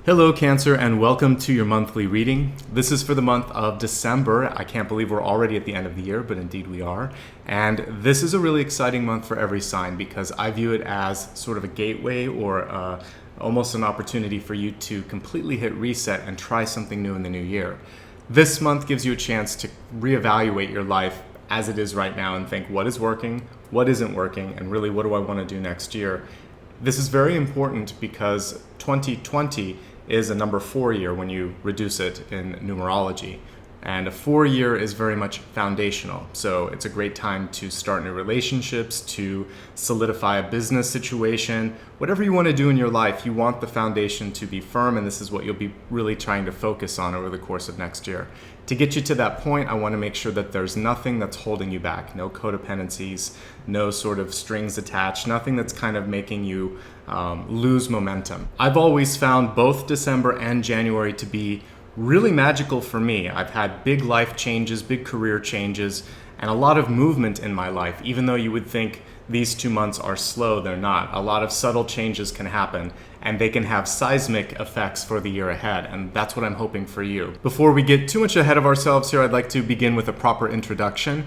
Hello, Cancer, and welcome to your monthly reading. This is for the month of December. I can't believe we're already at the end of the year, but indeed we are. And this is a really exciting month for every sign because I view it as sort of a gateway or almost an opportunity for you to completely hit reset and try something new in the new year. This month gives you a chance to reevaluate your life as it is right now and think what is working, what isn't working, and really what do I want to do next year. This is very important because 2020 is a number 4 year when you reduce it in numerology. And a 4 year is very much foundational. So it's a great time to start new relationships, to solidify a business situation. Whatever you want to do in your life, you want the foundation to be firm, and this is what you'll be really trying to focus on over the course of next year. To get you to that point, I want to make sure that there's nothing that's holding you back. No codependencies, no sort of strings attached, nothing that's kind of making you lose momentum. I've always found both December and January to be really magical for me. I've had big life changes, big career changes, and a lot of movement in my life. Even though you would think these 2 months are slow, they're not. A lot of subtle changes can happen, and they can have seismic effects for the year ahead, and that's what I'm hoping for you. Before we get too much ahead of ourselves here, I'd like to begin with a proper introduction.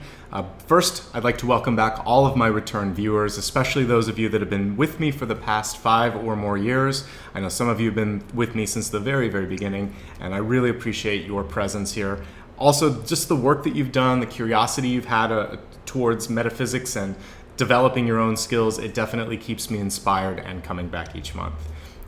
First, I'd like to welcome back all of my return viewers, especially those of you that have been with me for the past 5 or more years. I know some of you have been with me since the very, very beginning, and I really appreciate your presence here. Also, just the work that you've done, the curiosity you've had towards metaphysics and developing your own skills, it definitely keeps me inspired and coming back each month.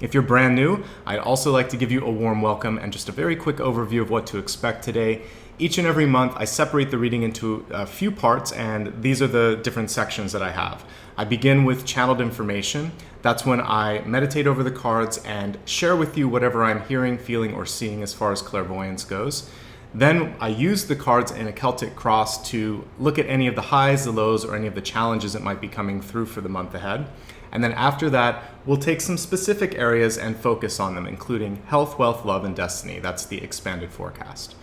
If you're brand new, I'd also like to give you a warm welcome and just a very quick overview of what to expect today. Each and every month, I separate the reading into a few parts, and these are the different sections that I have. I begin with channeled information. That's when I meditate over the cards and share with you whatever I'm hearing, feeling, or seeing as far as clairvoyance goes. Then I use the cards in a Celtic cross to look at any of the highs, the lows, or any of the challenges that might be coming through for the month ahead. And then after that, we'll take some specific areas and focus on them, including health, wealth, love, and destiny. That's the expanded forecast.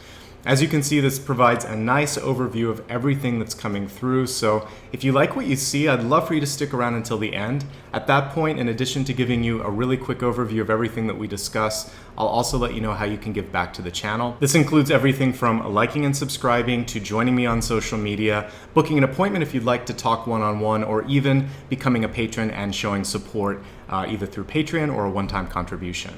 As you can see, this provides a nice overview of everything that's coming through. So if you like what you see, I'd love for you to stick around until the end. At that point, in addition to giving you a really quick overview of everything that we discuss, I'll also let you know how you can give back to the channel. This includes everything from liking and subscribing to joining me on social media, booking an appointment if you'd like to talk one-on-one, or even becoming a patron and showing support either through Patreon or a one-time contribution.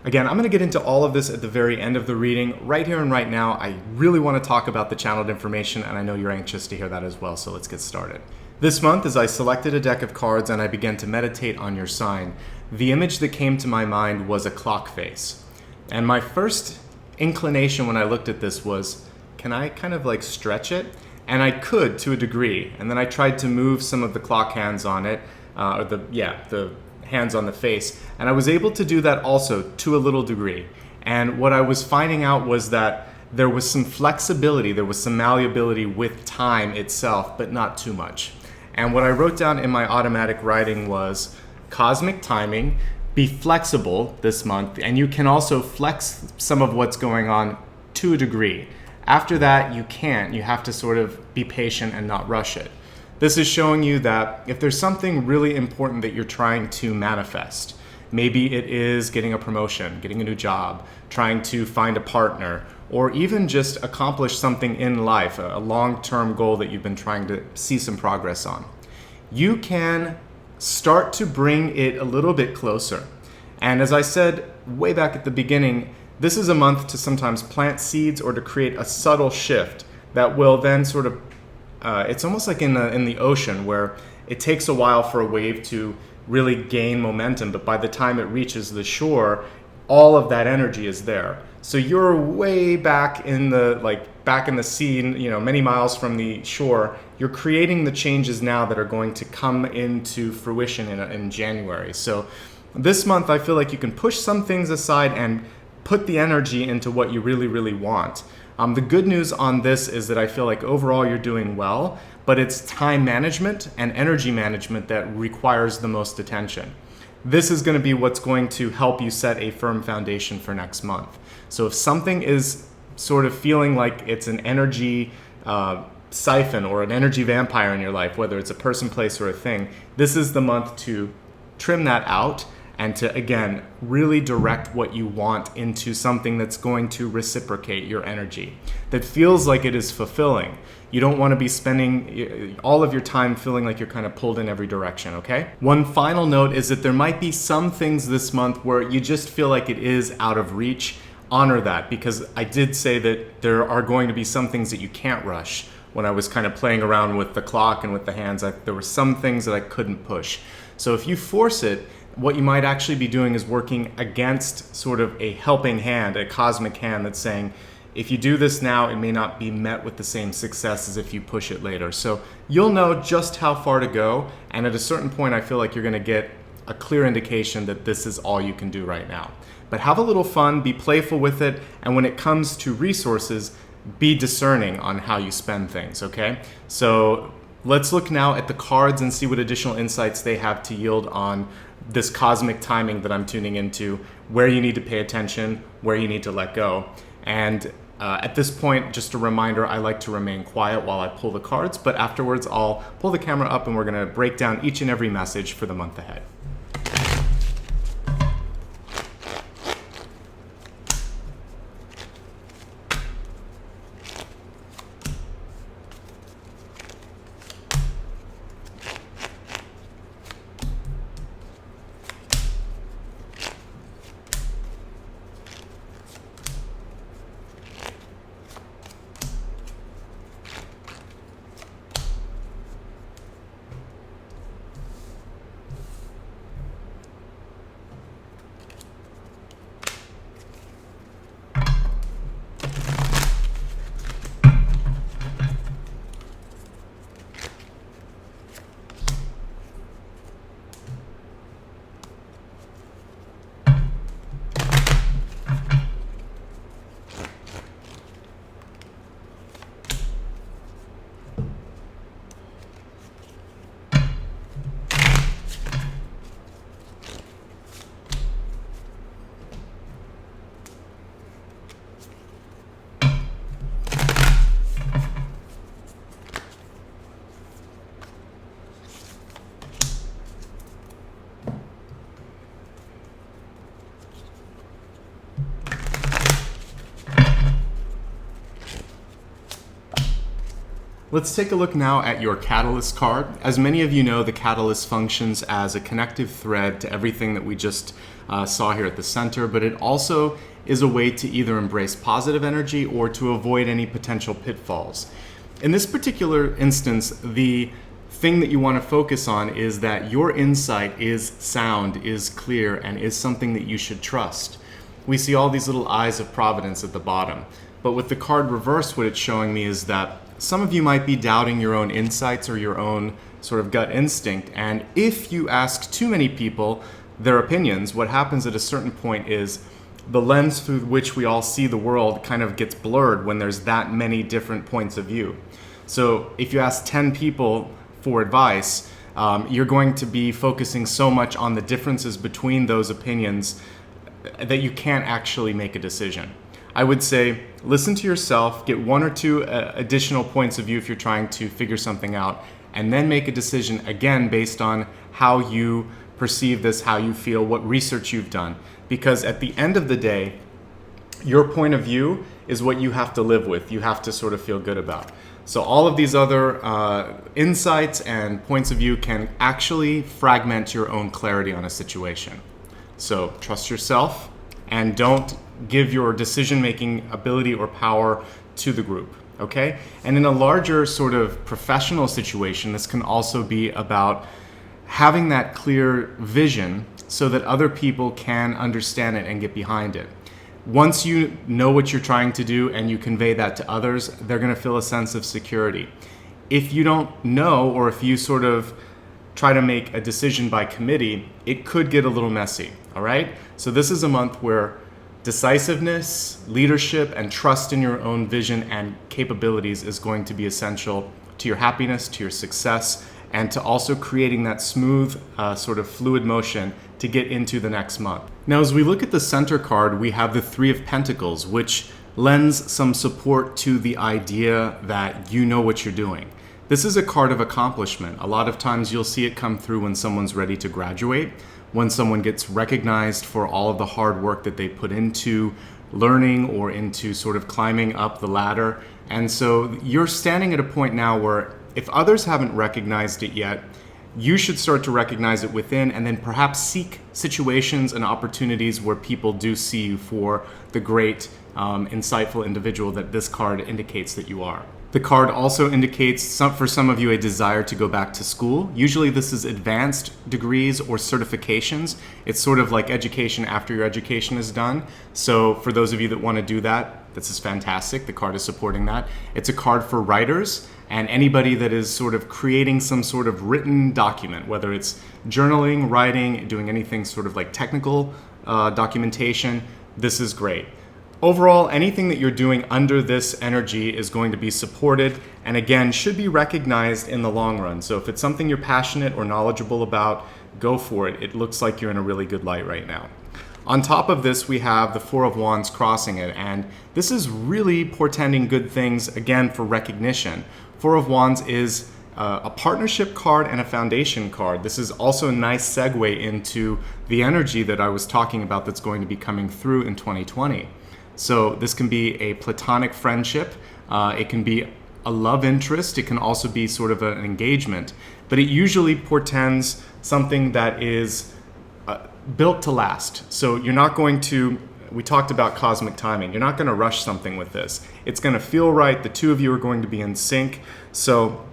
Again, I'm going to get into all of this at the very end of the reading. Right here and right now, I really want to talk about the channeled information, and I know you're anxious to hear that as well, so let's get started. This month, as I selected a deck of cards and I began to meditate on your sign, the image that came to my mind was a clock face. And my first inclination when I looked at this was, can I kind of like stretch it? And I could to a degree. And then I tried to move some of the clock hands on it, the hands on the face, and I was able to do that also to a little degree. And what I was finding out was that there was some flexibility, there was some malleability with time itself, but not too much. And what I wrote down in my automatic writing was cosmic timing, be flexible this month, and you can also flex some of what's going on to a degree. After that, you can't. You have to sort of be patient and not rush it. This is showing you that if there's something really important that you're trying to manifest, maybe it is getting a promotion, getting a new job, trying to find a partner, or even just accomplish something in life, a long-term goal that you've been trying to see some progress on, you can start to bring it a little bit closer. And as I said way back at the beginning, this is a month to sometimes plant seeds or to create a subtle shift that will then sort of it's almost like in the ocean where it takes a while for a wave to really gain momentum, but by the time it reaches the shore, all of that energy is there. So you're way back in the sea, many miles from the shore. You're creating the changes now that are going to come into fruition in January. So this month, I feel like you can push some things aside and put the energy into what you really, really want. The good news on this is that I feel like overall you're doing well, but it's time management and energy management that requires the most attention. This is going to be what's going to help you set a firm foundation for next month. So if something is sort of feeling like it's an energy siphon or an energy vampire in your life, whether it's a person, place, or a thing, this is the month to trim that out and to, again, really direct what you want into something that's going to reciprocate your energy, that feels like it is fulfilling. You don't want to be spending all of your time feeling like you're kind of pulled in every direction, okay? One final note is that there might be some things this month where you just feel like it is out of reach. Honor that, because I did say that there are going to be some things that you can't rush. When I was kind of playing around with the clock and with the hands, there were some things that I couldn't push. So if you force it, what you might actually be doing is working against sort of a helping hand, a cosmic hand that's saying, if you do this now, it may not be met with the same success as if you push it later. So you'll know just how far to go, and at a certain point, I feel like you're going to get a clear indication that this is all you can do right now. But have a little fun, be playful with it, and when it comes to resources, be discerning on how you spend things, okay? So let's look now at the cards and see what additional insights they have to yield on this cosmic timing that I'm tuning into, where you need to pay attention, where you need to let go. And at this point, just a reminder, I like to remain quiet while I pull the cards, but afterwards I'll pull the camera up and we're gonna break down each and every message for the month ahead. Let's take a look now at your Catalyst card. As many of you know, the Catalyst functions as a connective thread to everything that we just saw here at the center, but it also is a way to either embrace positive energy or to avoid any potential pitfalls. In this particular instance, the thing that you want to focus on is that your insight is sound, is clear, and is something that you should trust. We see all these little eyes of providence at the bottom, but with the card reversed, what it's showing me is that some of you might be doubting your own insights or your own sort of gut instinct, and if you ask too many people their opinions, what happens at a certain point is the lens through which we all see the world kind of gets blurred when there's that many different points of view. So if you ask 10 people for advice, you're going to be focusing so much on the differences between those opinions that you can't actually make a decision. I would say listen to yourself, get one or two additional points of view if you're trying to figure something out, and then make a decision again based on how you perceive this, how you feel, what research you've done. Because at the end of the day, your point of view is what you have to live with, you have to sort of feel good about. So all of these other insights and points of view can actually fragment your own clarity on a situation. So trust yourself and don't give your decision-making ability or power to the group, okay? And in a larger sort of professional situation, this can also be about having that clear vision so that other people can understand it and get behind it. Once you know what you're trying to do and you convey that to others, they're gonna feel a sense of security. If you don't know, or if you sort of try to make a decision by committee, it could get a little messy, all right? So this is a month where decisiveness, leadership, and trust in your own vision and capabilities is going to be essential to your happiness, to your success, and to also creating that smooth, sort of fluid motion to get into the next month. Now, as we look at the center card, we have the Three of Pentacles, which lends some support to the idea that you know what you're doing. This is a card of accomplishment. A lot of times you'll see it come through when someone's ready to graduate, when someone gets recognized for all of the hard work that they put into learning or into sort of climbing up the ladder. And so you're standing at a point now where if others haven't recognized it yet, you should start to recognize it within, and then perhaps seek situations and opportunities where people do see you for the great, insightful individual that this card indicates that you are. The card also indicates, for some of you, a desire to go back to school. Usually this is advanced degrees or certifications. It's sort of like education after your education is done. So for those of you that want to do that, this is fantastic. The card is supporting that. It's a card for writers and anybody that is sort of creating some sort of written document, whether it's journaling, writing, doing anything sort of like technical documentation. This is great. Overall, anything that you're doing under this energy is going to be supported and again, should be recognized in the long run. So if it's something you're passionate or knowledgeable about, go for it. It looks like you're in a really good light right now. On top of this, we have the Four of Wands crossing it, and this is really portending good things, again, for recognition. Four of Wands is a partnership card and a foundation card. This is also a nice segue into the energy that I was talking about that's going to be coming through in 2020. So this can be a platonic friendship, it can be a love interest, it can also be sort of an engagement, but it usually portends something that is built to last. So you're not going to, we talked about cosmic timing, you're not going to rush something with this. It's going to feel right, the two of you are going to be in sync. So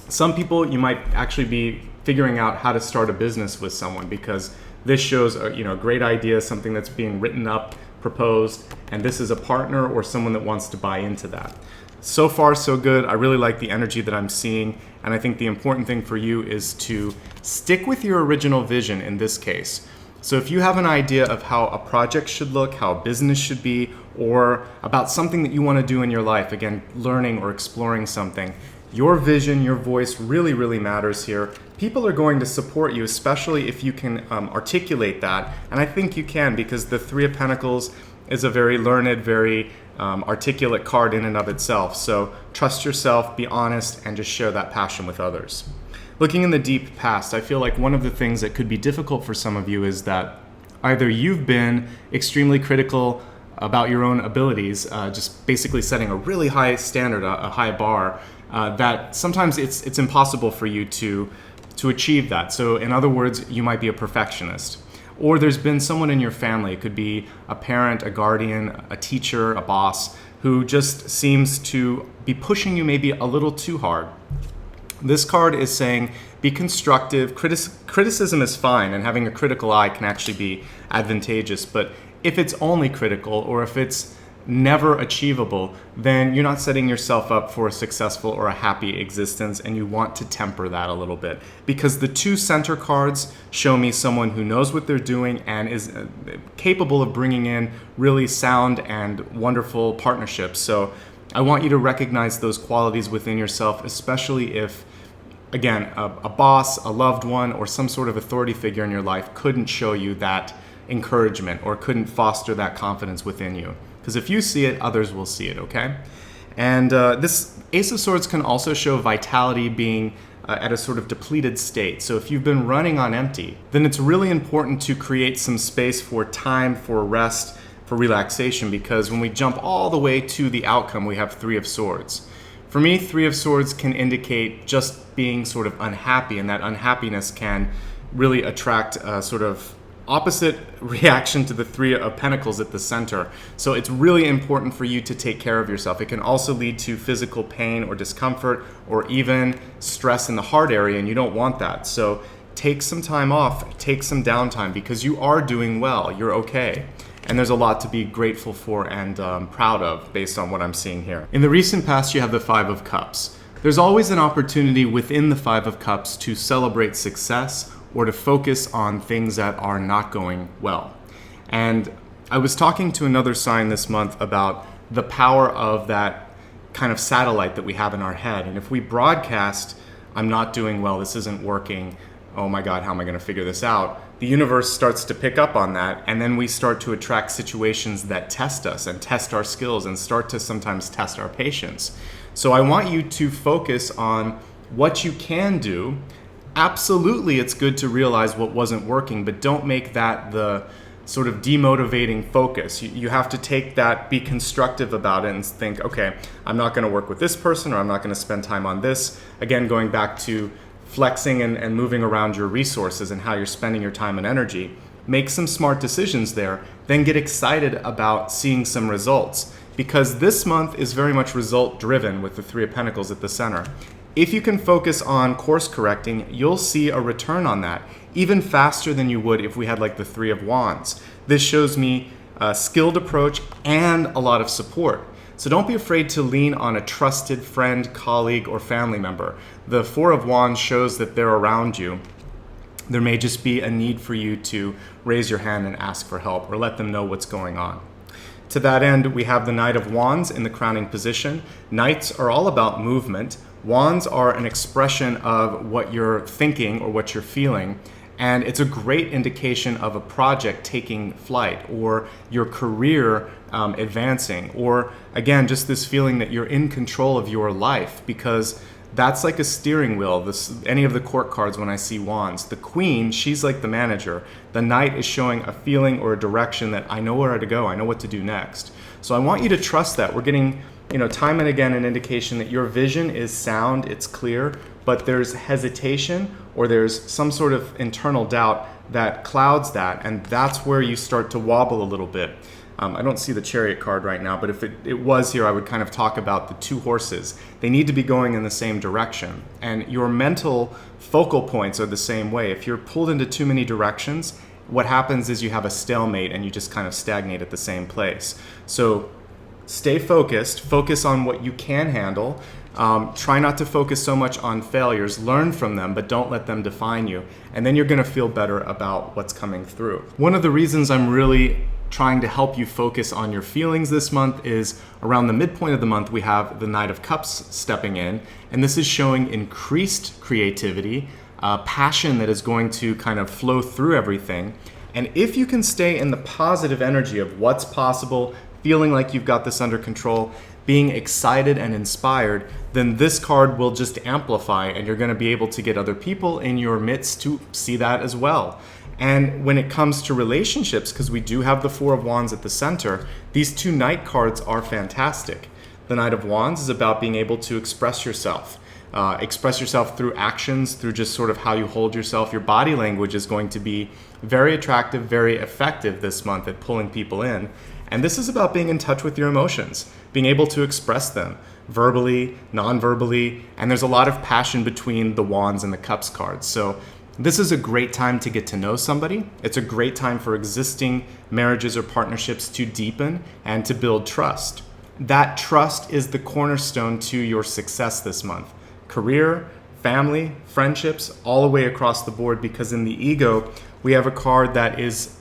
some people, you might actually be figuring out how to start a business with someone because this shows a great idea, something that's being written up, proposed, and this is a partner or someone that wants to buy into that. So far, so good. I really like the energy that I'm seeing, and I think the important thing for you is to stick with your original vision in this case. So if you have an idea of how a project should look, how a business should be, or about something that you want to do in your life, again, learning or exploring something, your vision, your voice really, really matters here. People are going to support you, especially if you can articulate that. And I think you can, because the Three of Pentacles is a very learned, very articulate card in and of itself. So trust yourself, be honest, and just share that passion with others. Looking in the deep past, I feel like one of the things that could be difficult for some of you is that either you've been extremely critical about your own abilities, just basically setting a really high standard, a high bar, that sometimes it's impossible for you to achieve that. So in other words, you might be a perfectionist. Or there's been someone in your family, it could be a parent, a guardian, a teacher, a boss, who just seems to be pushing you maybe a little too hard. This card is saying be constructive. Criticism is fine, and having a critical eye can actually be advantageous, but if it's only critical or if it's never achievable, then you're not setting yourself up for a successful or a happy existence, and you want to temper that a little bit. Because the two center cards show me someone who knows what they're doing and is capable of bringing in really sound and wonderful partnerships. So I want you to recognize those qualities within yourself, especially if, again, a boss, a loved one, or some sort of authority figure in your life couldn't show you that encouragement or couldn't foster that confidence within you. Because if you see it, others will see it, okay? And this Ace of Swords can also show vitality being at a sort of depleted state. So if you've been running on empty, then it's really important to create some space for time, for rest, for relaxation, because when we jump all the way to the outcome, we have Three of Swords. For me, Three of Swords can indicate just being sort of unhappy, and that unhappiness can really attract a sort of opposite reaction to the Three of Pentacles at the center. So it's really important for you to take care of yourself. It can also lead to physical pain or discomfort or even stress in the heart area, and you don't want that. So take some time off, take some downtime, because you are doing well, you're okay. And there's a lot to be grateful for and proud of based on what I'm seeing here. In the recent past, you have the Five of Cups. There's always an opportunity within the Five of Cups to celebrate success or to focus on things that are not going well. And I was talking to another sign this month about the power of that kind of satellite that we have in our head. And if we broadcast, I'm not doing well, this isn't working, oh my God, how am I gonna figure this out? The universe starts to pick up on that, and then we start to attract situations that test us and test our skills and start to sometimes test our patience. So I want you to focus on what you can do absolutely it's good to realize what wasn't working, but don't make that the sort of demotivating focus. You have to take that, be constructive about it, and think, okay, I'm not going to work with this person, or I'm not going to spend time on this. Again, going back to flexing and moving around your resources and how you're spending your time and energy. Make some smart decisions there, then get excited about seeing some results. Because this month is very much result driven with the Three of Pentacles at the center. If you can focus on course correcting, you'll see a return on that, even faster than you would if we had like the Three of Wands. This shows me a skilled approach and a lot of support. So don't be afraid to lean on a trusted friend, colleague, or family member. The Four of Wands shows that they're around you. There may just be a need for you to raise your hand and ask for help or let them know what's going on. To that end, we have the Knight of Wands in the crowning position. Knights are all about movement. Wands are an expression of what you're thinking or what you're feeling. And it's a great indication of a project taking flight or your career advancing, or again, just this feeling that you're in control of your life, because that's like a steering wheel. Any of the court cards when I see wands. The Queen, she's like the manager. The Knight is showing a feeling or a direction that I know where to go. I know what to do next. So I want you to trust that. We're getting, time and again an indication that your vision is sound, it's clear, but there's hesitation or there's some sort of internal doubt that clouds that, and that's where you start to wobble a little bit. I don't see the Chariot card right now, but if it was here, I would kind of talk about the two horses. They need to be going in the same direction. And your mental focal points are the same way. If you're pulled into too many directions, what happens is you have a stalemate and you just kind of stagnate at the same place. So stay focused, focus on what you can handle. Try not to focus so much on failures, learn from them, but don't let them define you. And then you're gonna feel better about what's coming through. One of the reasons I'm really trying to help you focus on your feelings this month is around the midpoint of the month, we have the Knight of Cups stepping in, and this is showing increased creativity, passion that is going to kind of flow through everything. And if you can stay in the positive energy of what's possible, feeling like you've got this under control, being excited and inspired, then this card will just amplify, and you're going to be able to get other people in your midst to see that as well. And when it comes to relationships, because we do have the Four of Wands at the center, these two Knight cards are fantastic. The Knight of Wands is about being able to express yourself through actions, through just sort of how you hold yourself. Your body language is going to be very attractive, very effective this month at pulling people in. And this is about being in touch with your emotions, being able to express them verbally, non-verbally, and there's a lot of passion between the Wands and the Cups cards. So this is a great time to get to know somebody. It's a great time for existing marriages or partnerships to deepen and to build trust. That trust is the cornerstone to your success this month. Career, family, friendships, all the way across the board, because in the ego, we have a card that is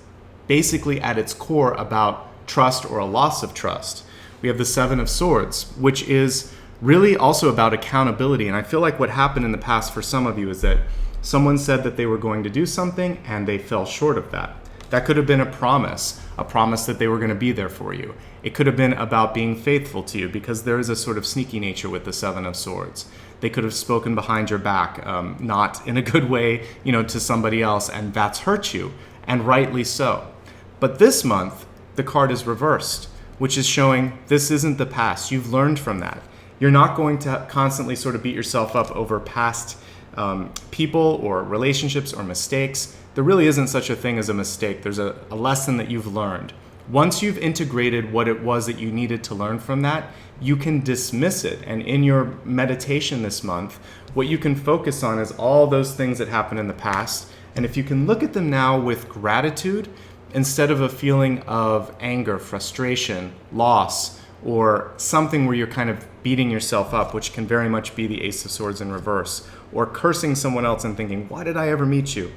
basically at its core about trust or a loss of trust. We have the Seven of Swords, which is really also about accountability. And I feel like what happened in the past for some of you is that someone said that they were going to do something and they fell short of that. That could have been a promise that they were going to be there for you. It could have been about being faithful to you, because there is a sort of sneaky nature with the Seven of Swords. They could have spoken behind your back, not in a good way, to somebody else, and that's hurt you, and rightly so. But this month, the card is reversed, which is showing this isn't the past. You've learned from that. You're not going to constantly sort of beat yourself up over past people or relationships or mistakes. There really isn't such a thing as a mistake. There's a lesson that you've learned. Once you've integrated what it was that you needed to learn from that, you can dismiss it. And in your meditation this month, what you can focus on is all those things that happened in the past. And if you can look at them now with gratitude, instead of a feeling of anger, frustration, loss, or something where you're kind of beating yourself up, which can very much be the Ace of Swords in reverse, or cursing someone else and thinking, why did I ever meet you?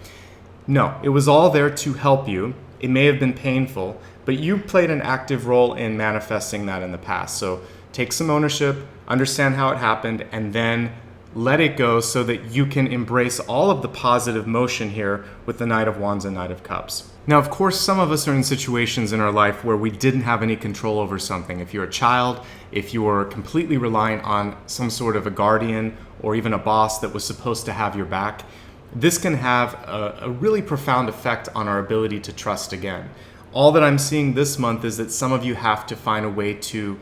No, it was all there to help you. It may have been painful, but you played an active role in manifesting that in the past. So take some ownership, understand how it happened, and then let it go so that you can embrace all of the positive motion here with the Knight of Wands and Knight of Cups. Now, of course, some of us are in situations in our life where we didn't have any control over something. If you're a child, if you were completely reliant on some sort of a guardian or even a boss that was supposed to have your back, this can have a really profound effect on our ability to trust again. All that I'm seeing this month is that some of you have to find a way to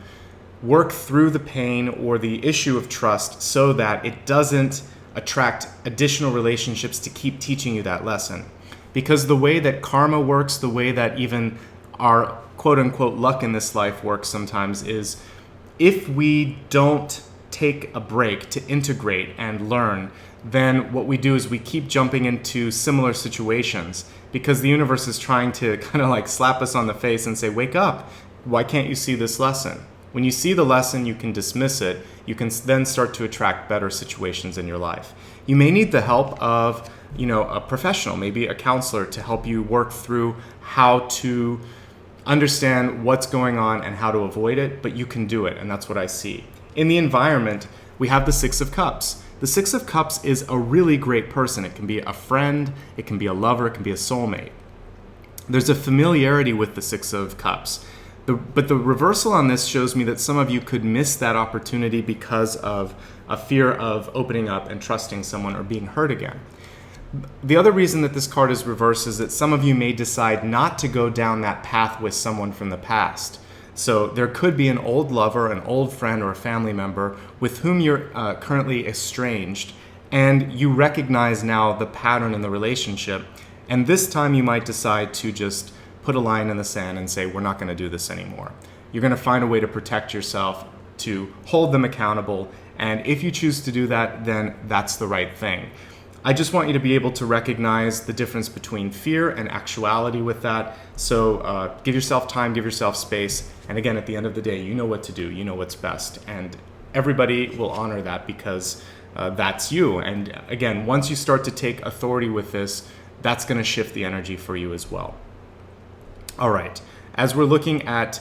work through the pain or the issue of trust so that it doesn't attract additional relationships to keep teaching you that lesson. Because the way that karma works, the way that even our quote unquote luck in this life works sometimes is if we don't take a break to integrate and learn, then what we do is we keep jumping into similar situations because the universe is trying to kind of like slap us on the face and say, wake up, why can't you see this lesson? When you see the lesson, you can dismiss it. You can then start to attract better situations in your life. You may need the help of, a professional, maybe a counselor, to help you work through how to understand what's going on and how to avoid it, but you can do it, and that's what I see. In the environment, we have the Six of Cups. The Six of Cups is a really great person. It can be a friend, it can be a lover, it can be a soulmate. There's a familiarity with the Six of Cups. But the reversal on this shows me that some of you could miss that opportunity because of a fear of opening up and trusting someone or being hurt again. The other reason that this card is reversed is that some of you may decide not to go down that path with someone from the past. So there could be an old lover, an old friend, or a family member with whom you're currently estranged, and you recognize now the pattern in the relationship, and this time you might decide to just put a line in the sand and say, we're not going to do this anymore. You're going to find a way to protect yourself, to hold them accountable, and if you choose to do that, then that's the right thing. I just want you to be able to recognize the difference between fear and actuality with that. So give yourself time, give yourself space. And again, at the end of the day, you know what to do. You know what's best. And everybody will honor that because that's you. And again, once you start to take authority with this, that's going to shift the energy for you as well. All right. As we're looking at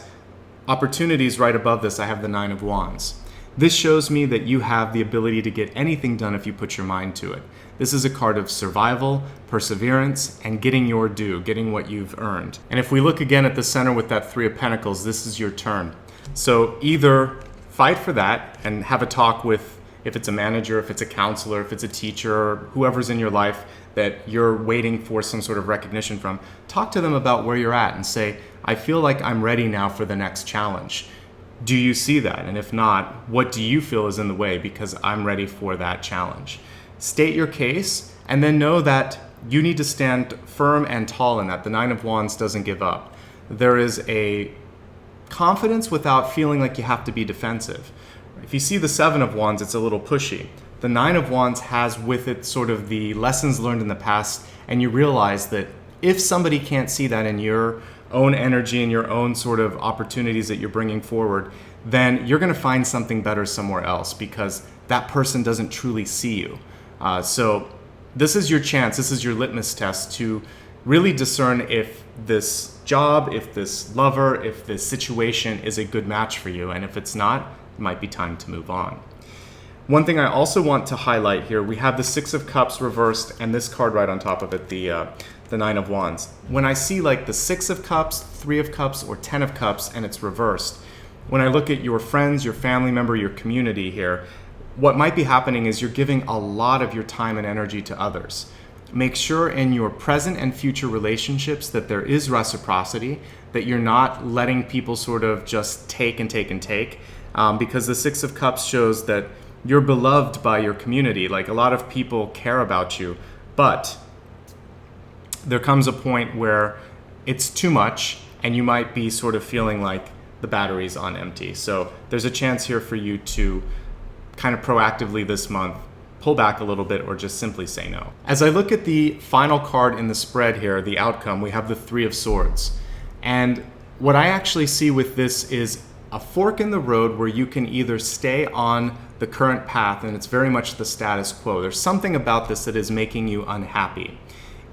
opportunities right above this, I have the Nine of Wands. This shows me that you have the ability to get anything done if you put your mind to it. This is a card of survival, perseverance, and getting your due, getting what you've earned. And if we look again at the center with that Three of Pentacles, this is your turn. So either fight for that and have a talk with, if it's a manager, if it's a counselor, if it's a teacher, whoever's in your life that you're waiting for some sort of recognition from, talk to them about where you're at and say, I feel like I'm ready now for the next challenge. Do you see that? And if not, what do you feel is in the way? Because I'm ready for that challenge. State your case and then know that you need to stand firm and tall in that. The Nine of Wands doesn't give up. There is a confidence without feeling like you have to be defensive. If you see the Seven of Wands, it's a little pushy. The Nine of Wands has with it sort of the lessons learned in the past, and you realize that if somebody can't see that in your own energy and your own sort of opportunities that you're bringing forward, then you're going to find something better somewhere else because that person doesn't truly see you. So this is your chance, this is your litmus test to really discern if this job, if this lover, if this situation is a good match for you. And if it's not, it might be time to move on. One thing I also want to highlight here, we have the Six of Cups reversed and this card right on top of it, the Nine of Wands. When I see like the Six of Cups, Three of Cups, or 10 of Cups and it's reversed, when I look at your friends, your family member, your community here, what might be happening is you're giving a lot of your time and energy to others. Make sure in your present and future relationships that there is reciprocity, that you're not letting people sort of just take and take and take, because the Six of Cups shows that you're beloved by your community. Like a lot of people care about you, but there comes a point where it's too much and you might be sort of feeling like the battery's on empty. So there's a chance here for you to kind of proactively this month pull back a little bit or just simply say no. As I look at the final card in the spread here, the outcome, we have the Three of Swords. And what I actually see with this is a fork in the road where you can either stay on the current path and it's very much the status quo. There's something about this that is making you unhappy.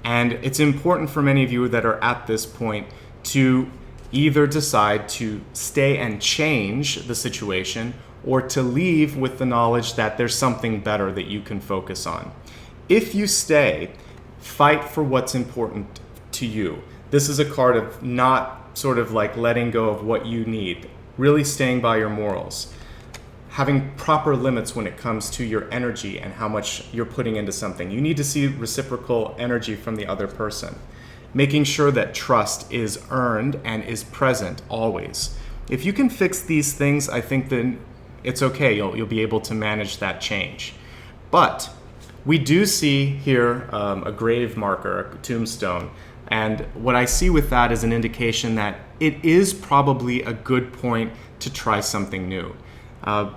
And it's important for many of you that are at this point to either decide to stay and change the situation or to leave with the knowledge that there's something better that you can focus on. If you stay, fight for what's important to you. This is a card of not sort of like letting go of what you need, really staying by your morals. having proper limits when it comes to your energy and how much you're putting into something. You need to see reciprocal energy from the other person. Making sure that trust is earned and is present always. If you can fix these things, I think then it's okay. You'll be able to manage that change. But we do see here a grave marker, a tombstone. And what I see with that is an indication that it is probably a good point to try something new.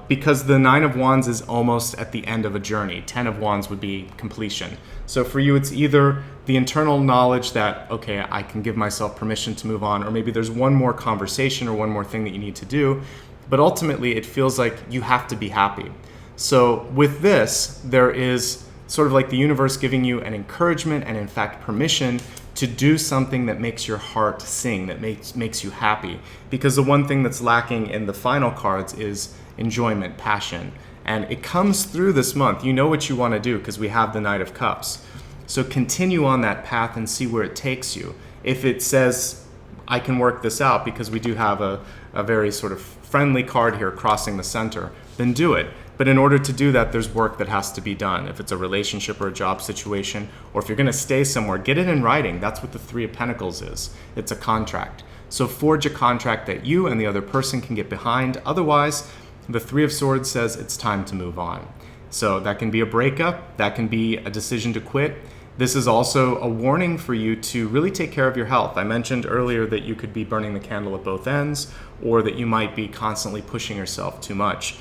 Because the Nine of Wands is almost at the end of a journey. 10 of Wands would be completion. So for you, it's either the internal knowledge that, okay, I can give myself permission to move on, or maybe there's one more conversation or one more thing that you need to do. But ultimately, it feels like you have to be happy. So with this, there is sort of like the universe giving you an encouragement and in fact permission to do something that makes your heart sing, that makes you happy. Because the one thing that's lacking in the final cards is enjoyment, passion. And it comes through this month. You know what you want to do because we have the Knight of Cups. So continue on that path and see where it takes you. If it says, I can work this out, because we do have a very sort of friendly card here crossing the center, then do it. But in order to do that, there's work that has to be done. If it's a relationship or a job situation, or if you're going to stay somewhere, get it in writing. That's what the Three of Pentacles is. It's a contract. So forge a contract that you and the other person can get behind. Otherwise, the Three of Swords says it's time to move on. So that can be a breakup. That can be a decision to quit. This is also a warning for you to really take care of your health. I mentioned earlier that you could be burning the candle at both ends, or that you might be constantly pushing yourself too much.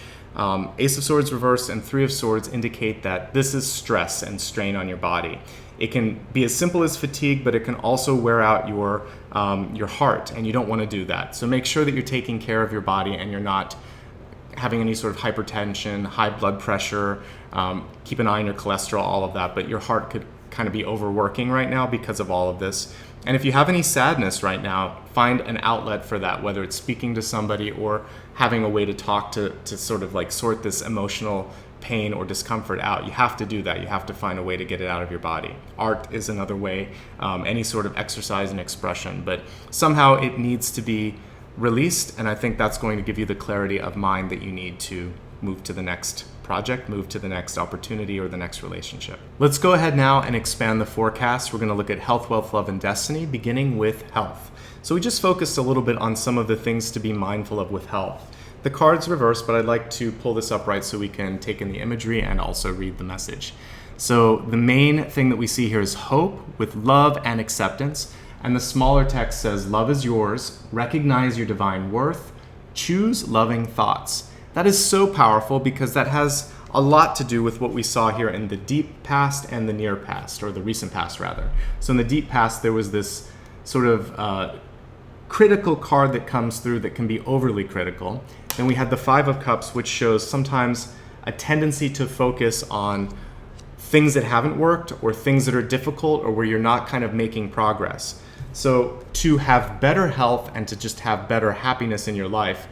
Ace of Swords reversed and Three of Swords indicate that this is stress and strain on your body. It can be as simple as fatigue, but it can also wear out your heart, and you don't want to do that. So make sure that you're taking care of your body and you're not having any sort of hypertension, high blood pressure, keep an eye on your cholesterol, all of that. But your heart could kind of be overworking right now because of all of this. And if you have any sadness right now, find an outlet for that, whether it's speaking to somebody or having a way to talk to sort of like sort this emotional pain or discomfort out. You have to do that. You have to find a way to get it out of your body. Art is another way, any sort of exercise and expression, but somehow it needs to be released, and I think that's going to give you the clarity of mind that you need to move to the next project, move to the next opportunity or the next relationship. Let's go ahead now and expand the forecast. We're going to look at health, wealth, love, and destiny, beginning with health. So we just focused a little bit on some of the things to be mindful of with health. The card's reversed, but I'd like to pull this upright so we can take in the imagery and also read the message. So the main thing that we see here is hope with love and acceptance. And the smaller text says, love is yours, recognize your divine worth, choose loving thoughts. That is so powerful because that has a lot to do with what we saw here in the deep past and the near past, or the recent past rather. So in the deep past, there was this sort of critical card that comes through that can be overly critical. Then we had the Five of Cups, which shows sometimes a tendency to focus on things that haven't worked or things that are difficult or where you're not kind of making progress. So to have better health and to just have better happiness in your life,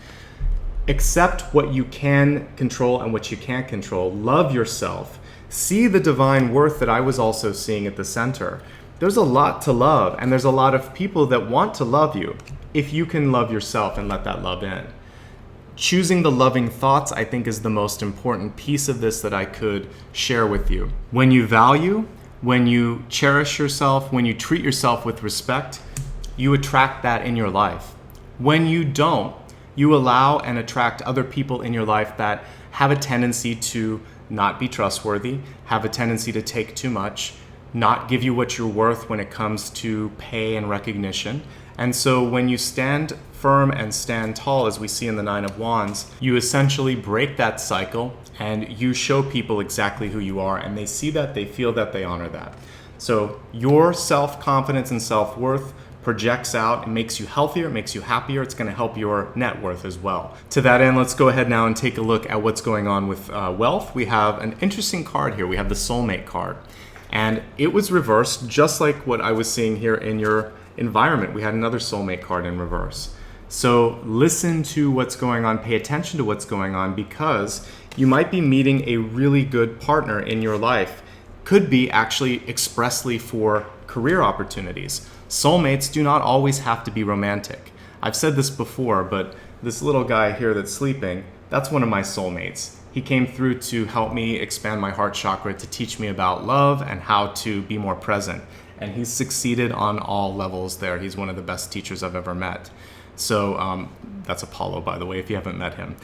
accept what you can control and what you can't control. Love yourself. See the divine worth that I was also seeing at the center. There's a lot to love, and there's a lot of people that want to love you if you can love yourself and let that love in. Choosing the loving thoughts, I think, is the most important piece of this that I could share with you. When you value, when you cherish yourself, when you treat yourself with respect, you attract that in your life. When you don't, you allow and attract other people in your life that have a tendency to not be trustworthy, have a tendency to take too much, not give you what you're worth when it comes to pay and recognition. And so when you stand firm and stand tall, as we see in the Nine of Wands, you essentially break that cycle and you show people exactly who you are, and they see that, they feel that, they honor that. So your self-confidence and self-worth projects out. It makes you healthier, it makes you happier. It's going to help your net worth as well. To that end, let's go ahead now and take a look at what's going on with wealth. We have an interesting card here. We have the soulmate card, and it was reversed just like what I was seeing here in your environment. We had another soulmate card in reverse. So listen to what's going on, pay attention to what's going on, because you might be meeting a really good partner in your life. Could be actually expressly for career opportunities. Soulmates do not always have to be romantic. I've said this before, but this little guy here that's sleeping, That's one of my soulmates. He came through to help me expand my heart chakra, to teach me about love and how to be more present. And he's succeeded on all levels there. He's one of the best teachers I've ever met. So that's Apollo, by the way, if you haven't met him.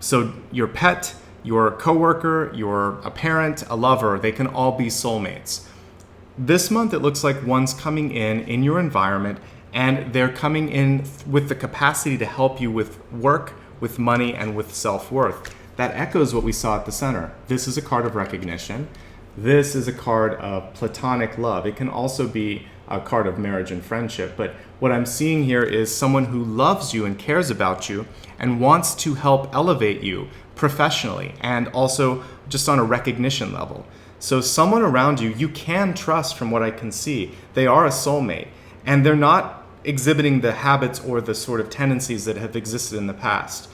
So your pet, your coworker, a parent, a lover, they can all be soulmates. This month, it looks like one's coming in your environment, and they're coming in with the capacity to help you with work, with money, and with self-worth. That echoes what we saw at the center. This is a card of recognition. This is a card of platonic love. It can also be a card of marriage and friendship. But what I'm seeing here is someone who loves you and cares about you and wants to help elevate you professionally and also just on a recognition level. So someone around you, you can trust from what I can see. They are a soulmate, and they're not exhibiting the habits or the sort of tendencies that have existed in the past.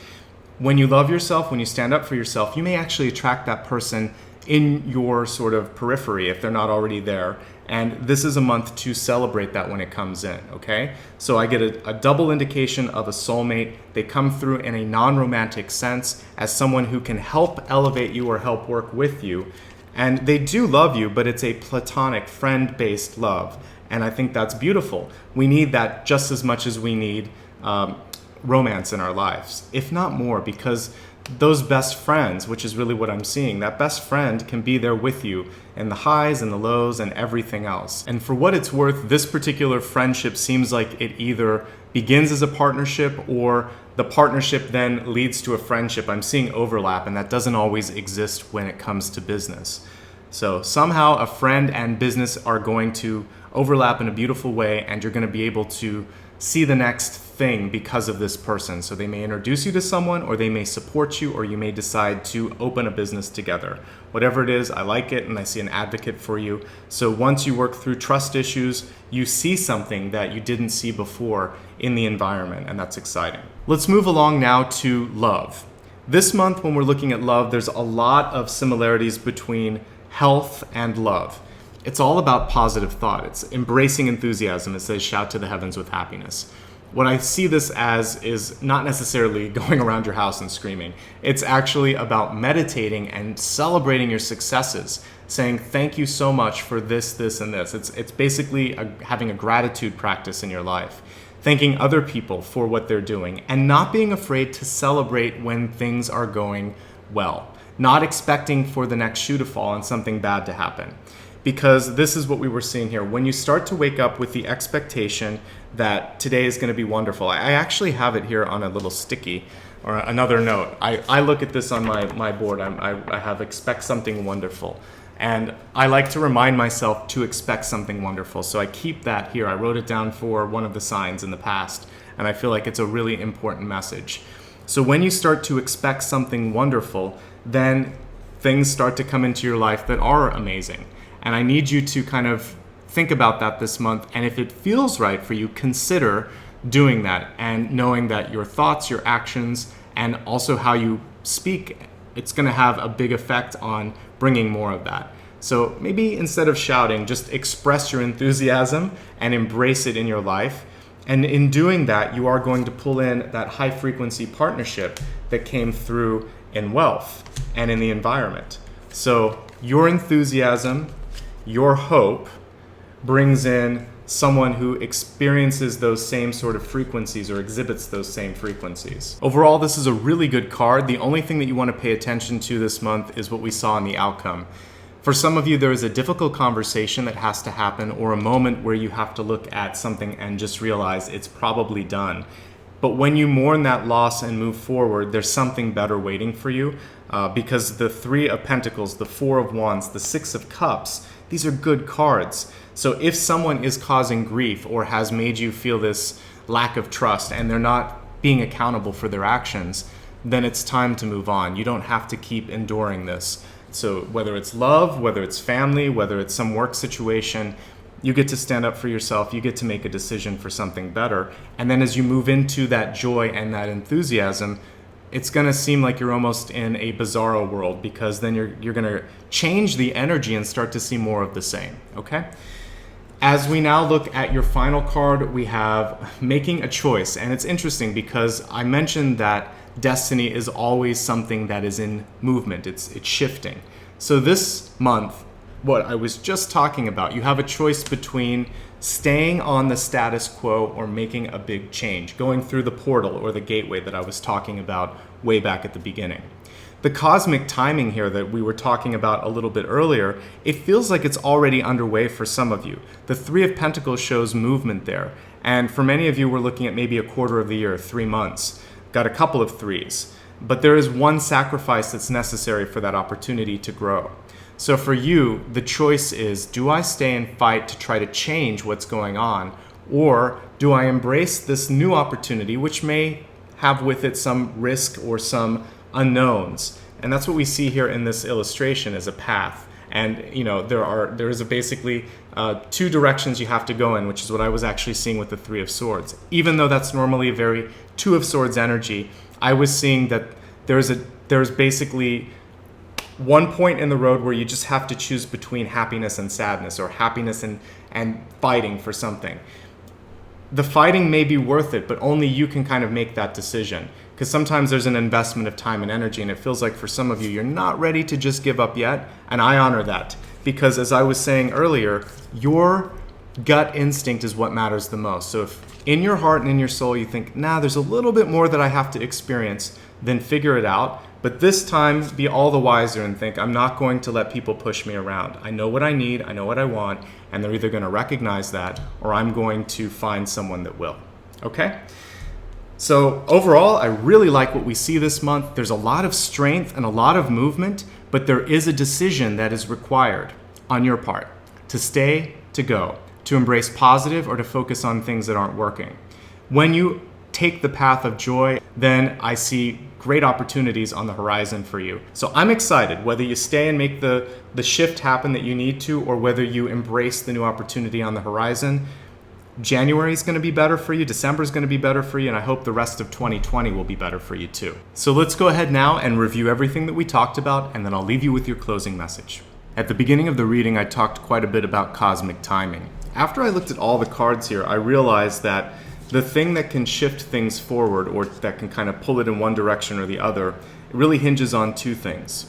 When you love yourself, when you stand up for yourself, you may actually attract that person in your sort of periphery if they're not already there. And this is a month to celebrate that when it comes in, okay? So I get a double indication of a soulmate. They come through in a non-romantic sense as someone who can help elevate you or help work with you. And they do love you, but it's a platonic, friend-based love. And I think that's beautiful. We need that just as much as we need romance in our lives, if not more, because those best friends, which is really what I'm seeing, that best friend can be there with you in the highs and the lows and everything else. And for what it's worth, this particular friendship seems like it either begins as a partnership or the partnership then leads to a friendship. I'm seeing overlap, and that doesn't always exist when it comes to business. So somehow a friend and business are going to overlap in a beautiful way, and you're going to be able to see the next thing because of this person. So they may introduce you to someone, or they may support you, or you may decide to open a business together. Whatever it is, I like it and I see an advocate for you. So once you work through trust issues, you see something that you didn't see before in the environment, and that's exciting. Let's move along now to love. This month, when we're looking at love, there's a lot of similarities between health and love. It's all about positive thought. It's embracing enthusiasm. It says, shout to the heavens with happiness. What I see this as is not necessarily going around your house and screaming. It's actually about meditating and celebrating your successes, saying thank you so much for this, this, and this. It's basically having a gratitude practice in your life, thanking other people for what they're doing, and not being afraid to celebrate when things are going well, not expecting for the next shoe to fall and something bad to happen. Because this is what we were seeing here. When you start to wake up with the expectation that today is going to be wonderful. I actually have it here on a little sticky or another note. I look at this on my board. I have expect something wonderful. And I like to remind myself to expect something wonderful. So I keep that here. I wrote it down for one of the signs in the past. And I feel like it's a really important message. So when you start to expect something wonderful, then things start to come into your life that are amazing. And I need you to kind of think about that this month. And if it feels right for you, consider doing that and knowing that your thoughts, your actions, and also how you speak, it's going to have a big effect on bringing more of that. So maybe instead of shouting, just express your enthusiasm and embrace it in your life. And in doing that, you are going to pull in that high frequency partnership that came through in wealth and in the environment. So your enthusiasm, your hope brings in someone who experiences those same sort of frequencies or exhibits those same frequencies. Overall, this is a really good card. The only thing that you want to pay attention to this month is what we saw in the outcome. For some of you, there is a difficult conversation that has to happen, or a moment where you have to look at something and just realize it's probably done. But when you mourn that loss and move forward, there's something better waiting for you, because the Three of Pentacles, the Four of Wands, the Six of Cups, these are good cards. So if someone is causing grief or has made you feel this lack of trust and they're not being accountable for their actions, then it's time to move on. You don't have to keep enduring this. So whether it's love, whether it's family, whether it's some work situation, you get to stand up for yourself. You get to make a decision for something better. And then as you move into that joy and that enthusiasm, it's going to seem like you're almost in a bizarro world, because then you're going to change the energy and start to see more of the same, okay? As we now look at your final card, we have making a choice. And it's interesting because I mentioned that destiny is always something that is in movement. It's shifting. So this month, what I was just talking about, you have a choice between staying on the status quo or making a big change, going through the portal or the gateway that I was talking about way back at the beginning. The cosmic timing here that we were talking about a little bit earlier, it feels like it's already underway for some of you. The Three of Pentacles shows movement there. And for many of you, we're looking at maybe a quarter of the year, 3 months. Got a couple of threes. But there is one sacrifice that's necessary for that opportunity to grow. So for you, the choice is, do I stay and fight to try to change what's going on? Or do I embrace this new opportunity, which may have with it some risk or some unknowns? And that's what we see here in this illustration as a path. And there is basically two directions you have to go in, which is what I was actually seeing with the Three of Swords. Even though that's normally a very Two of Swords energy, I was seeing that there's basically one point in the road where you just have to choose between happiness and sadness, or happiness and fighting for something. The fighting may be worth it, but only you can kind of make that decision. Because sometimes there's an investment of time and energy, and it feels like for some of you, you're not ready to just give up yet. And I honor that. Because as I was saying earlier, your gut instinct is what matters the most. So if in your heart and in your soul you think, nah, there's a little bit more that I have to experience, then figure it out. But this time, be all the wiser and think, I'm not going to let people push me around. I know what I need, I know what I want, and they're either going to recognize that, or I'm going to find someone that will. Okay? So overall, I really like what we see this month. There's a lot of strength and a lot of movement, but there is a decision that is required on your part to stay, to go, to embrace positive, or to focus on things that aren't working. When you take the path of joy, then I see great opportunities on the horizon for you. So I'm excited, whether you stay and make the shift happen that you need to, or whether you embrace the new opportunity on the horizon. January is going to be better for you, December is going to be better for you, and I hope the rest of 2020 will be better for you too. So let's go ahead now and review everything that we talked about, and then I'll leave you with your closing message. At the beginning of the reading, I talked quite a bit about cosmic timing. After I looked at all the cards here, I realized that the thing that can shift things forward, or that can kind of pull it in one direction or the other, it really hinges on two things.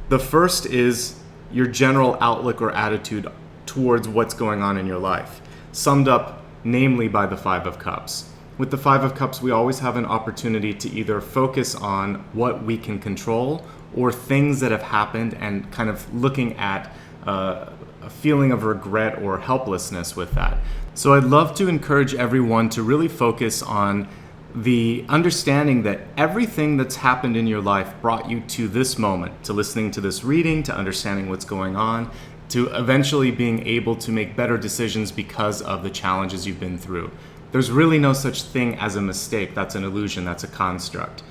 The first is your general outlook or attitude towards what's going on in your life, summed up namely by the Five of Cups. With the Five of Cups, we always have an opportunity to either focus on what we can control or things that have happened, and kind of looking at a feeling of regret or helplessness with that. So I'd love to encourage everyone to really focus on the understanding that everything that's happened in your life brought you to this moment, to listening to this reading, to understanding what's going on, to eventually being able to make better decisions because of the challenges you've been through. There's really no such thing as a mistake. That's an illusion. That's a construct.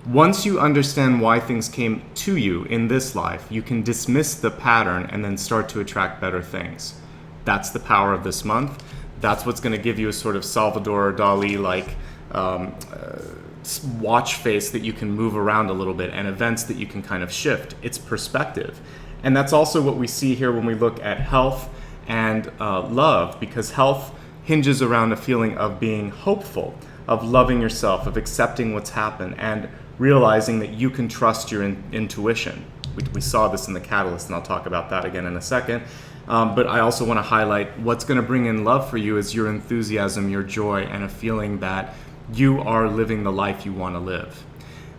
Once you understand why things came to you in this life, you can dismiss the pattern and then start to attract better things. That's the power of this month. That's what's going to give you a sort of Salvador Dali-like watch face that you can move around a little bit, and events that you can kind of shift. It's perspective. And that's also what we see here when we look at health and love, because health hinges around a feeling of being hopeful, of loving yourself, of accepting what's happened, and realizing that you can trust your intuition. We saw this in the catalyst, and I'll talk about that again in a second. But I also want to highlight what's going to bring in love for you is your enthusiasm, your joy, and a feeling that you are living the life you want to live.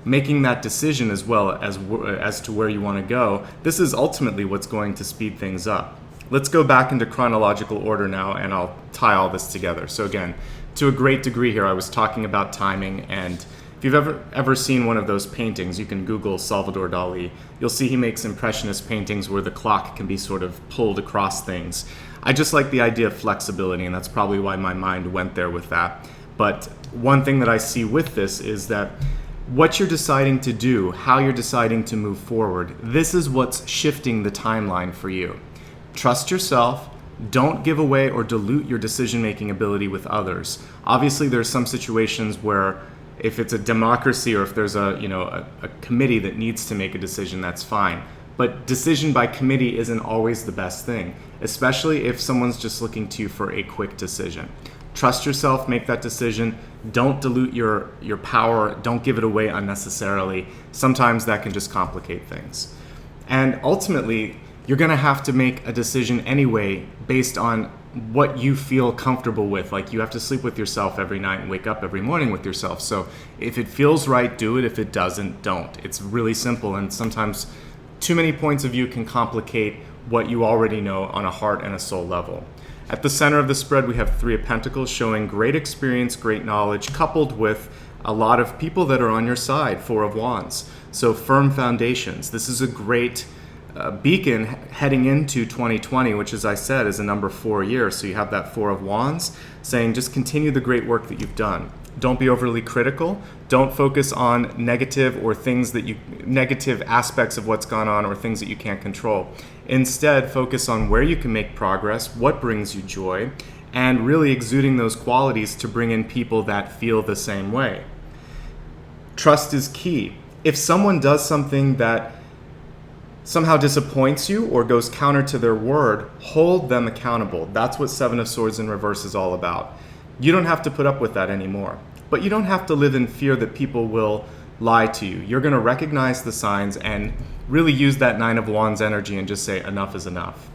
Making that decision as well as to where you want to go, this is ultimately what's going to speed things up. Let's go back into chronological order now, and I'll tie all this together. So again, to a great degree here, I was talking about timing, and if you've ever seen one of those paintings, you can Google Salvador Dali. You'll see he makes impressionist paintings where the clock can be sort of pulled across things. I just like the idea of flexibility, and that's probably why my mind went there with that. But one thing that I see with this is that what you're deciding to do, how you're deciding to move forward, this is what's shifting the timeline for you. Trust yourself. Don't give away or dilute your decision-making ability with others. Obviously, there's some situations where if it's a democracy or if there's a committee that needs to make a decision, that's fine. But decision by committee isn't always the best thing, especially if someone's just looking to you for a quick decision. Trust yourself, make that decision. Don't dilute your power. Don't give it away unnecessarily. Sometimes that can just complicate things. And ultimately, you're going to have to make a decision anyway based on what you feel comfortable with. Like, you have to sleep with yourself every night and wake up every morning with yourself. So if it feels right, do it. If it doesn't, don't. It's really simple. And sometimes too many points of view can complicate what you already know on a heart and a soul level. At the center of the spread, we have Three of Pentacles, showing great experience, great knowledge, coupled with a lot of people that are on your side. Four of Wands. So firm foundations. This is a great beacon heading into 2020, which, as I said, is a number 4 year. So you have that Four of Wands saying just continue the great work that you've done. Don't be overly critical. Don't focus on negative aspects of what's gone on or things that you can't control. Instead, focus on where you can make progress, what brings you joy, and really exuding those qualities to bring in people that feel the same way. Trust is key. If someone does something that somehow disappoints you or goes counter to their word, hold them accountable. That's what Seven of Swords in reverse is all about. You don't have to put up with that anymore. But you don't have to live in fear that people will lie to you. You're going to recognize the signs and really use that Nine of Wands energy and just say enough is enough.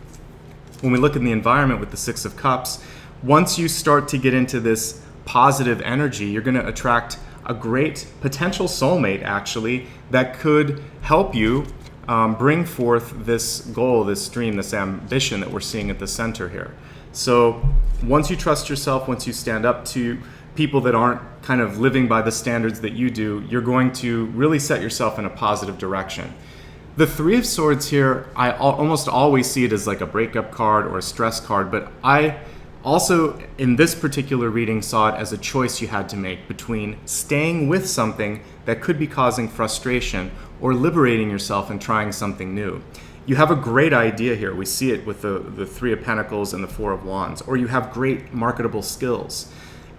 When we look in the environment with the Six of Cups, once you start to get into this positive energy, you're going to attract a great potential soulmate, actually, that could help you bring forth this goal, this dream, this ambition that we're seeing at the center here. So once you trust yourself, once you stand up to people that aren't kind of living by the standards that you do, you're going to really set yourself in a positive direction. The Three of Swords here, I almost always see it as like a breakup card or a stress card, but I also, in this particular reading, saw it as a choice you had to make between staying with something that could be causing frustration or liberating yourself and trying something new. You have a great idea here. We see it with the Three of Pentacles and the Four of Wands. Or you have great marketable skills.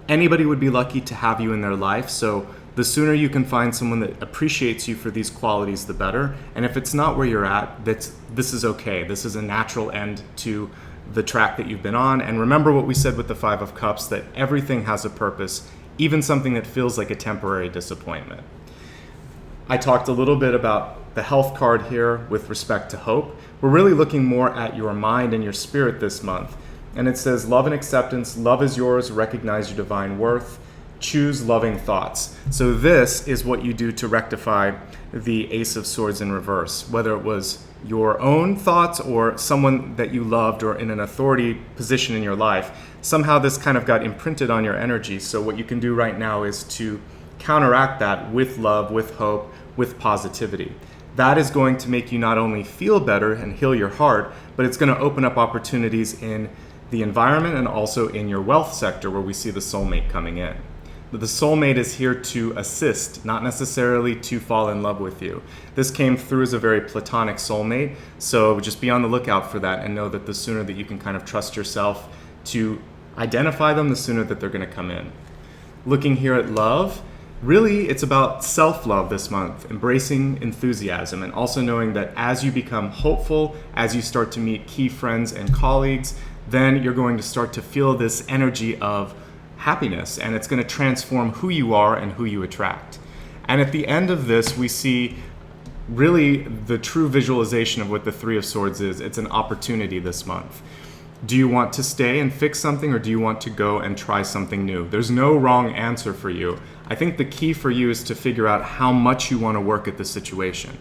Anybody would be lucky to have you in their life, so the sooner you can find someone that appreciates you for these qualities, the better. And if it's not where you're at, this is okay. This is a natural end to the track that you've been on. And remember what we said with the Five of Cups, that everything has a purpose, even something that feels like a temporary disappointment. I talked a little bit about the health card here with respect to hope. We're really looking more at your mind and your spirit this month. And it says, love and acceptance, love is yours, recognize your divine worth, choose loving thoughts. So this is what you do to rectify the Ace of Swords in reverse, whether it was your own thoughts or someone that you loved or in an authority position in your life. Somehow this kind of got imprinted on your energy. So what you can do right now is to counteract that with love, with hope, with positivity. That is going to make you not only feel better and heal your heart, but it's going to open up opportunities in the environment and also in your wealth sector, where we see the soulmate coming in. The soulmate is here to assist, not necessarily to fall in love with you. This came through as a very platonic soulmate, so just be on the lookout for that and know that the sooner that you can kind of trust yourself to identify them, the sooner that they're going to come in. Looking here at love, really it's about self-love this month, embracing enthusiasm, and also knowing that as you become hopeful, as you start to meet key friends and colleagues, then you're going to start to feel this energy of happiness, and it's going to transform who you are and who you attract. And at the end of this, we see really the true visualization of what the Three of Swords is. It's an opportunity this month. Do you want to stay and fix something, or do you want to go and try something new? There's no wrong answer for you. I think the key for you is to figure out how much you want to work at the situation.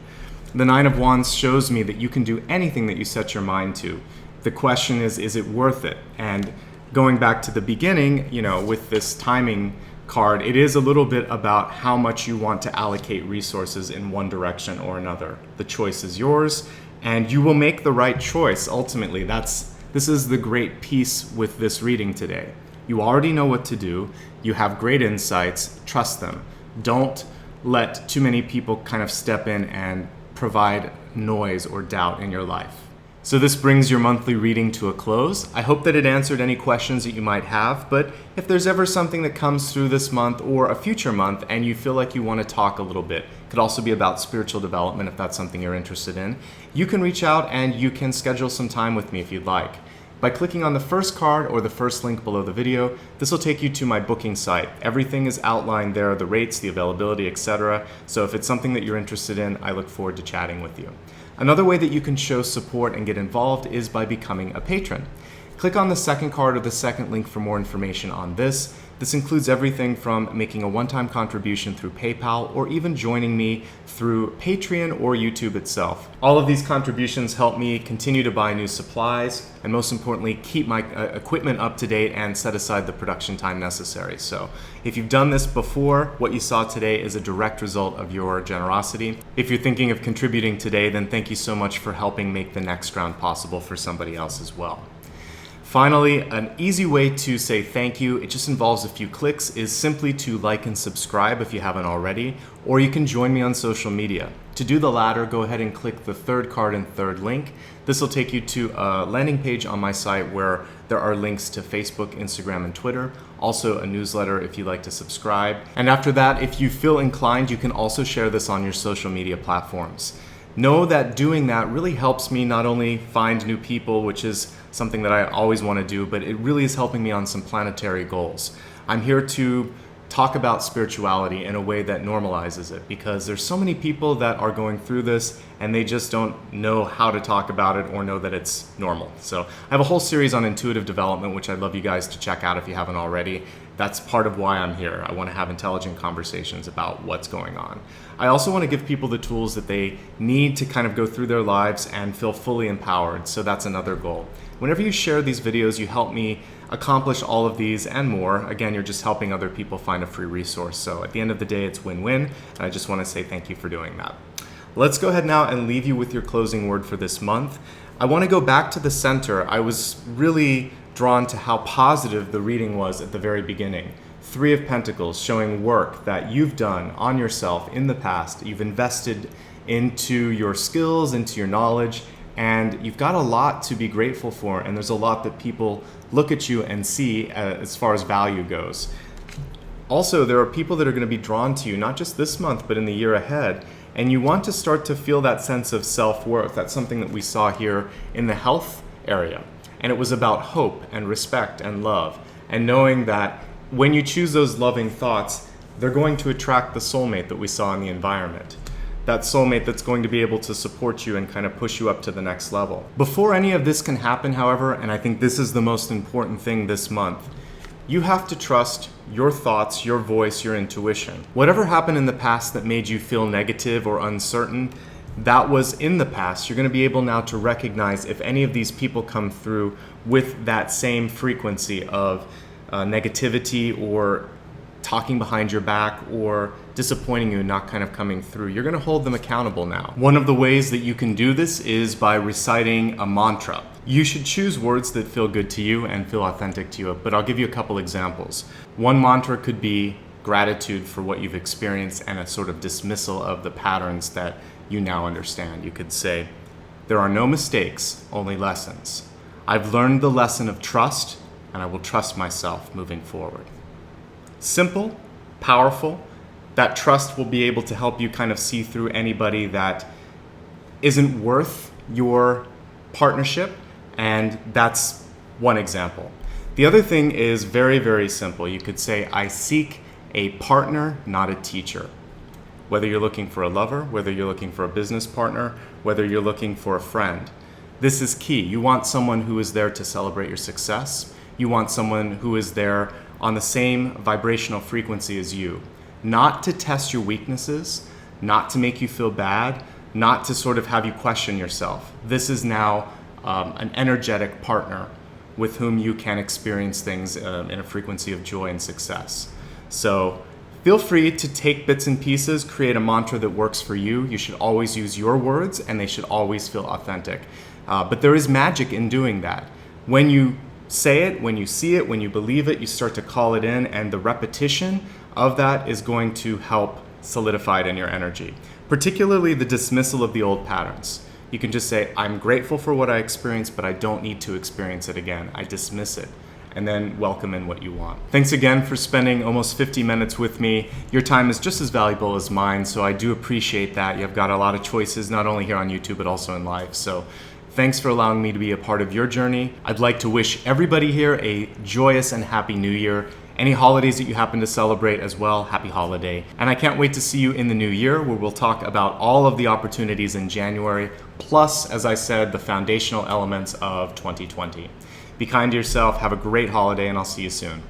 The Nine of Wands shows me that you can do anything that you set your mind to. The question is it worth it? And going back to the beginning, with this timing card, it is a little bit about how much you want to allocate resources in one direction or another. The choice is yours, and you will make the right choice ultimately. This is the great piece with this reading today. You already know what to do. You have great insights. Trust them. Don't let too many people kind of step in and provide noise or doubt in your life. So this brings your monthly reading to a close. I hope that it answered any questions that you might have, but if there's ever something that comes through this month or a future month and you feel like you want to talk a little bit, it could also be about spiritual development if that's something you're interested in, you can reach out and you can schedule some time with me if you'd like. By clicking on the first card or the first link below the video, this will take you to my booking site. Everything is outlined there, the rates, the availability, etc. So if it's something that you're interested in, I look forward to chatting with you. Another way that you can show support and get involved is by becoming a patron. Click on the second card or the second link for more information on this. This includes everything from making a one-time contribution through PayPal or even joining me through Patreon or YouTube itself. All of these contributions help me continue to buy new supplies and most importantly, keep my equipment up to date and set aside the production time necessary. So if you've done this before, what you saw today is a direct result of your generosity. If you're thinking of contributing today, then thank you so much for helping make the next round possible for somebody else as well. Finally, an easy way to say thank you, it just involves a few clicks, is simply to like and subscribe if you haven't already, or you can join me on social media. To do the latter, go ahead and click the third card and third link. This will take you to a landing page on my site where there are links to Facebook, Instagram, and Twitter, also a newsletter if you'd like to subscribe. And after that, if you feel inclined, you can also share this on your social media platforms. Know that doing that really helps me not only find new people, which is something that I always want to do, but it really is helping me on some planetary goals. I'm here to talk about spirituality in a way that normalizes it because there's so many people that are going through this and they just don't know how to talk about it or know that it's normal. So I have a whole series on intuitive development, which I'd love you guys to check out if you haven't already. That's part of why I'm here. I want to have intelligent conversations about what's going on. I also want to give people the tools that they need to kind of go through their lives and feel fully empowered. So that's another goal. Whenever you share these videos, you help me accomplish all of these and more. Again, you're just helping other people find a free resource. So at the end of the day, it's win-win. And I just want to say thank you for doing that. Let's go ahead now and leave you with your closing word for this month. I want to go back to the center. I was really drawn to how positive the reading was at the very beginning. 3 of Pentacles showing work that you've done on yourself in the past. You've invested into your skills, into your knowledge, and you've got a lot to be grateful for, and there's a lot that people look at you and see as far as value goes. Also, there are people that are going to be drawn to you, not just this month, but in the year ahead, and you want to start to feel that sense of self-worth. That's something that we saw here in the health area, and it was about hope and respect and love, and knowing that when you choose those loving thoughts, they're going to attract the soulmate that we saw in the environment. That soulmate that's going to be able to support you and kind of push you up to the next level. Before any of this can happen, however, and I think this is the most important thing this month, you have to trust your thoughts, your voice, your intuition. Whatever happened in the past that made you feel negative or uncertain, that was in the past. You're going to be able now to recognize if any of these people come through with that same frequency of negativity or talking behind your back or disappointing you and not kind of coming through. You're going to hold them accountable now. One of the ways that you can do this is by reciting a mantra. You should choose words that feel good to you and feel authentic to you, but I'll give you a couple examples. One mantra could be gratitude for what you've experienced and a sort of dismissal of the patterns that you now understand. You could say, there are no mistakes, only lessons. I've learned the lesson of trust, and I will trust myself moving forward. Simple, powerful. That trust will be able to help you kind of see through anybody that isn't worth your partnership, and that's one example. The other thing is very, very simple. You could say, I seek a partner, not a teacher. Whether you're looking for a lover, whether you're looking for a business partner, whether you're looking for a friend. This is key. You want someone who is there to celebrate your success. You want someone who is there on the same vibrational frequency as you. Not to test your weaknesses, not to make you feel bad, not to sort of have you question yourself. This is now an energetic partner with whom you can experience things in a frequency of joy and success. So feel free to take bits and pieces, create a mantra that works for you. You should always use your words and they should always feel authentic. But there is magic in doing that. When you say it, when you see it, when you believe it, you start to call it in, and the repetition of that is going to help solidify it in your energy. Particularly the dismissal of the old patterns. You can just say, I'm grateful for what I experienced, but I don't need to experience it again. I dismiss it. And then welcome in what you want. Thanks again for spending almost 50 minutes with me. Your time is just as valuable as mine, so I do appreciate that. You've got a lot of choices, not only here on YouTube, but also in life. So thanks for allowing me to be a part of your journey. I'd like to wish everybody here a joyous and happy new year. Any holidays that you happen to celebrate as well, happy holiday. And I can't wait to see you in the new year, where we'll talk about all of the opportunities in January, plus, as I said, the foundational elements of 2020. Be kind to yourself, have a great holiday, and I'll see you soon.